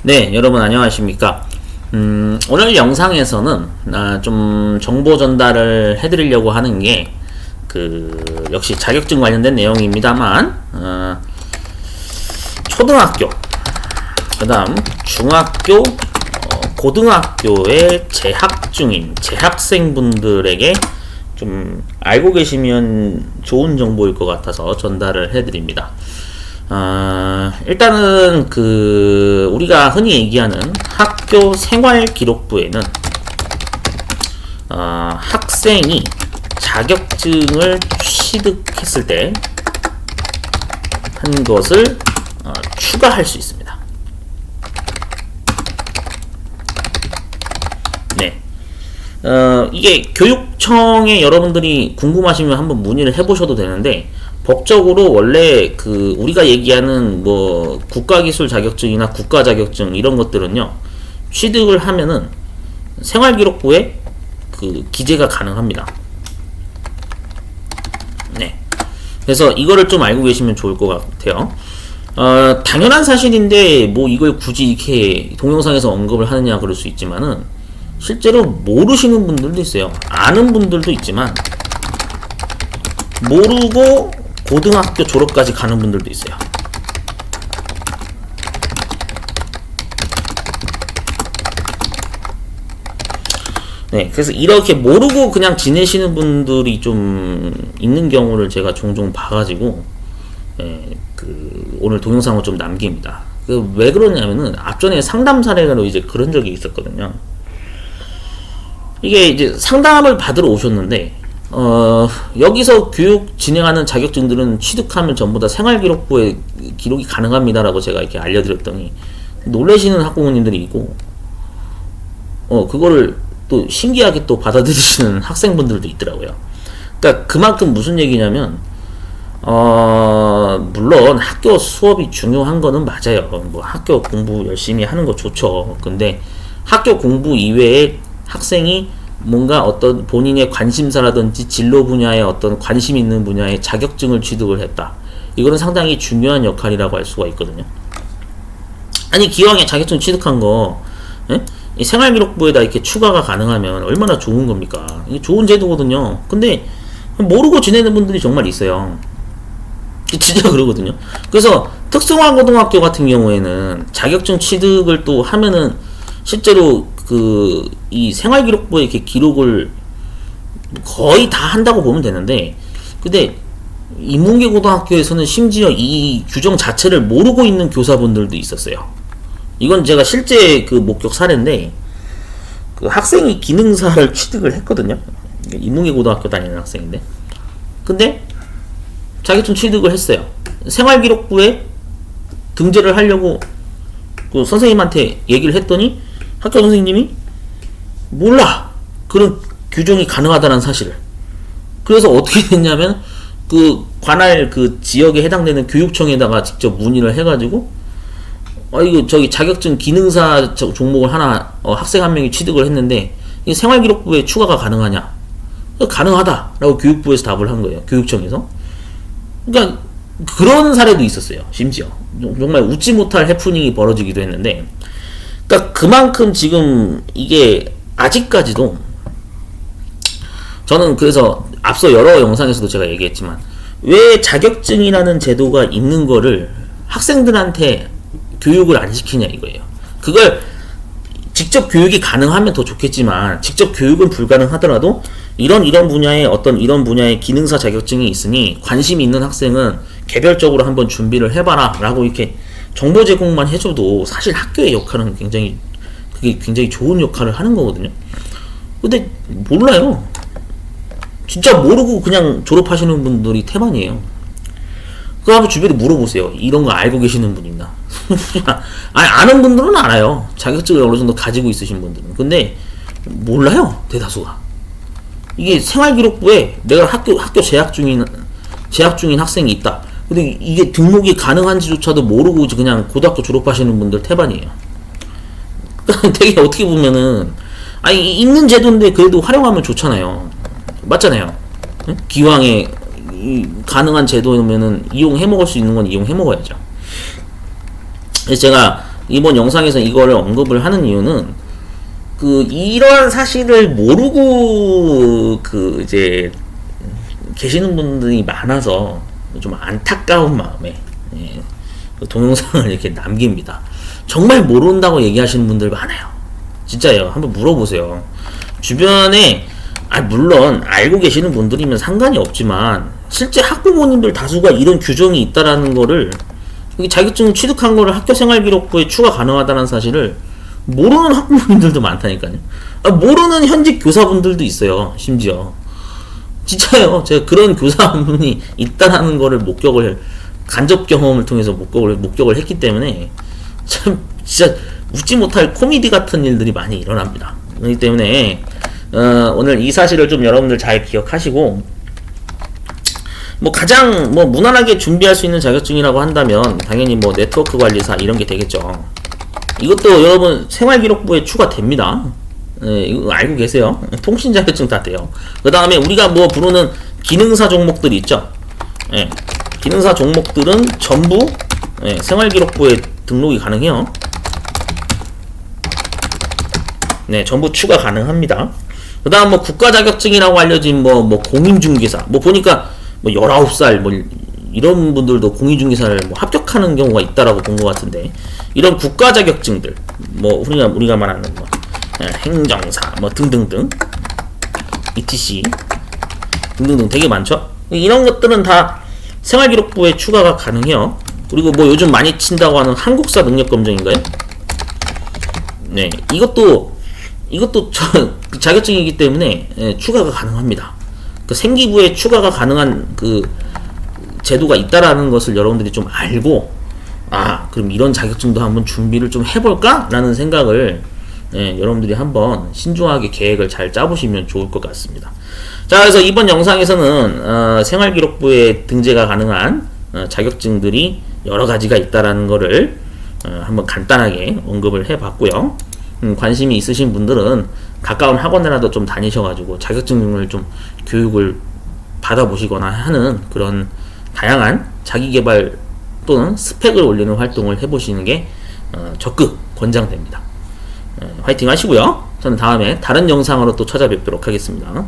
네, 여러분 안녕하십니까? 오늘 영상에서는 좀 정보 전달을 해드리려고 하는 게 역시 자격증 관련된 내용입니다만 초등학교, 그 다음 중학교, 고등학교의 재학 중인 재학생분들에게 좀 알고 계시면 좋은 정보일 것 같아서 전달을 해드립니다. 일단은 우리가 흔히 얘기하는 학교 생활기록부에는 학생이 자격증을 취득했을 때 한 것을 추가할 수 있습니다. 네. 이게 교육청에 여러분들이 궁금하시면 한번 문의를 해보셔도 되는데, 법적으로 원래 우리가 얘기하는 뭐 국가기술 자격증이나 국가 자격증 이런 것들은요, 취득을 하면은 생활기록부에 기재가 가능합니다. 네. 그래서 이거를 좀 알고 계시면 좋을 것 같아요. 당연한 사실인데 뭐 이걸 굳이 이렇게 동영상에서 언급을 하느냐 그럴 수 있지만은, 실제로 모르시는 분들도 있어요. 아는 분들도 있지만 모르고 고등학교 졸업까지 가는 분들도 있어요. 네, 그래서 이렇게 모르고 그냥 지내시는 분들이 좀 있는 경우를 제가 종종 봐가지고, 오늘 동영상을 좀 남깁니다. 왜 그러냐면은 앞전에 상담 사례로 이제 그런 적이 있었거든요. 이게 이제 상담을 받으러 오셨는데, 여기서 교육 진행하는 자격증들은 취득하면 전부 다 생활기록부에 기록이 가능합니다라고 제가 이렇게 알려드렸더니 놀라시는 학부모님들이 있고, 그거를 또 신기하게 또 받아들이시는 학생분들도 있더라고요. 그러니까 그만큼 무슨 얘기냐면, 물론 학교 수업이 중요한 거는 맞아요. 뭐 학교 공부 열심히 하는 거 좋죠. 근데 학교 공부 이외에 학생이 뭔가 어떤 본인의 관심사라든지 진로 분야에 어떤 관심 있는 분야에 자격증을 취득을 했다. 이거는 상당히 중요한 역할이라고 할 수가 있거든요. 아니, 기왕에 자격증 취득한 거, 이 생활기록부에다 이렇게 추가가 가능하면 얼마나 좋은 겁니까? 이게 좋은 제도거든요. 근데 모르고 지내는 분들이 정말 있어요. 진짜 그러거든요. 그래서 특성화고등학교 같은 경우에는 자격증 취득을 또 하면은 실제로 이 생활기록부에 이렇게 기록을 거의 다 한다고 보면 되는데, 근데 인문계 고등학교에서는 심지어 이 규정 자체를 모르고 있는 교사분들도 있었어요. 이건 제가 실제 목격 사례인데, 학생이 기능사를 취득을 했거든요. 인문계 고등학교 다니는 학생인데, 근데 자격증 취득을 했어요. 생활기록부에 등재를 하려고 선생님한테 얘기를 했더니 학교 선생님이 몰라, 그런 규정이 가능하다는 사실을. 그래서 어떻게 됐냐면 관할 지역에 해당되는 교육청에다가 직접 문의를 해가지고, 이거 저기 자격증 기능사 종목을 하나 학생 한 명이 취득을 했는데 이 생활기록부에 추가가 가능하냐? 가능하다라고 교육부에서 답을 한 거예요. 교육청에서. 그러니까 그런 사례도 있었어요. 심지어 정말 웃지 못할 해프닝이 벌어지기도 했는데, 그러니까 그만큼 지금 이게 아직까지도, 저는 그래서 앞서 여러 영상에서도 제가 얘기했지만, 왜 자격증이라는 제도가 있는 거를 학생들한테 교육을 안 시키냐 이거예요. 그걸 직접 교육이 가능하면 더 좋겠지만, 직접 교육은 불가능하더라도 이런 분야의 기능사 자격증이 있으니 관심 있는 학생은 개별적으로 한번 준비를 해봐라 라고 이렇게 정보 제공만 해줘도 사실 학교의 역할은 그게 굉장히 좋은 역할을 하는 거거든요. 근데 몰라요. 진짜 모르고 그냥 졸업하시는 분들이 태반이에요. 그거 한번 주변에 물어보세요. 이런 거 알고 계시는 분 있나? 아니, 아는 분들은 알아요. 자격증을 어느 정도 가지고 있으신 분들은. 근데 몰라요, 대다수가. 이게 생활기록부에 내가 학교 재학 중인 학생이 있다. 근데 이게 등록이 가능한지조차도 모르고 그냥 고등학교 졸업하시는 분들 태반이에요. 되게 어떻게 보면은, 있는 제도인데 그래도 활용하면 좋잖아요. 맞잖아요. 기왕에 가능한 제도면은 이용해 먹을 수 있는 건 이용해 먹어야죠. 그래서 제가 이번 영상에서 이거를 언급을 하는 이유는 이러한 사실을 모르고 이제 계시는 분들이 많아서 좀 안타까운 마음에 동영상을 이렇게 남깁니다. 정말 모른다고 얘기하시는 분들 많아요. 진짜요. 한번 물어보세요. 주변에 물론 알고 계시는 분들이면 상관이 없지만 실제 학부모님들 다수가 이런 규정이 있다라는 거를 자격증 취득한 거를 학교생활기록부에 추가 가능하다는 사실을 모르는 학부모님들도 많다니까요. 모르는 현직 교사분들도 있어요. 심지어 진짜요. 제가 그런 교사분이 있다라는 거를 간접 경험을 통해서 목격을 했기 때문에 참 진짜 웃지 못할 코미디 같은 일들이 많이 일어납니다. 그렇기 때문에 오늘 이 사실을 좀 여러분들 잘 기억하시고, 가장 무난하게 준비할 수 있는 자격증이라고 한다면 당연히 네트워크 관리사 이런 게 되겠죠. 이것도 여러분 생활기록부에 추가됩니다. 이거 알고 계세요? 통신 자격증 다 돼요. 그 다음에 우리가 부르는 기능사 종목들이 있죠. 기능사 종목들은 전부 생활기록부에 등록이 가능해요. 전부 추가 가능합니다. 그 다음 국가 자격증이라고 알려진 공인중개사 보니까 19살 이런 분들도 공인중개사를 합격하는 경우가 있다라고 본 것 같은데, 이런 국가 자격증들 우리가 말하는 행정사 등등등 etc 등등등 되게 많죠. 이런 것들은 다 생활기록부에 추가가 가능해요. 그리고 요즘 많이 친다고 하는 한국사 능력검정인가요? 이것도 자격증이기 때문에 추가가 가능합니다. 생기부에 추가가 가능한 제도가 있다라는 것을 여러분들이 좀 알고, 그럼 이런 자격증도 한번 준비를 좀 해볼까? 라는 생각을 여러분들이 한번 신중하게 계획을 잘 짜보시면 좋을 것 같습니다. 자, 그래서 이번 영상에서는 생활기록부에 등재가 가능한 자격증들이 여러 가지가 있다라는 거를 한번 간단하게 언급을 해봤고요. 관심이 있으신 분들은 가까운 학원이라도 좀 다니셔가지고 자격증을 좀 교육을 받아보시거나 하는 그런 다양한 자기개발 또는 스펙을 올리는 활동을 해보시는 게 적극 권장됩니다. 화이팅 하시고요. 저는 다음에 다른 영상으로 또 찾아뵙도록 하겠습니다.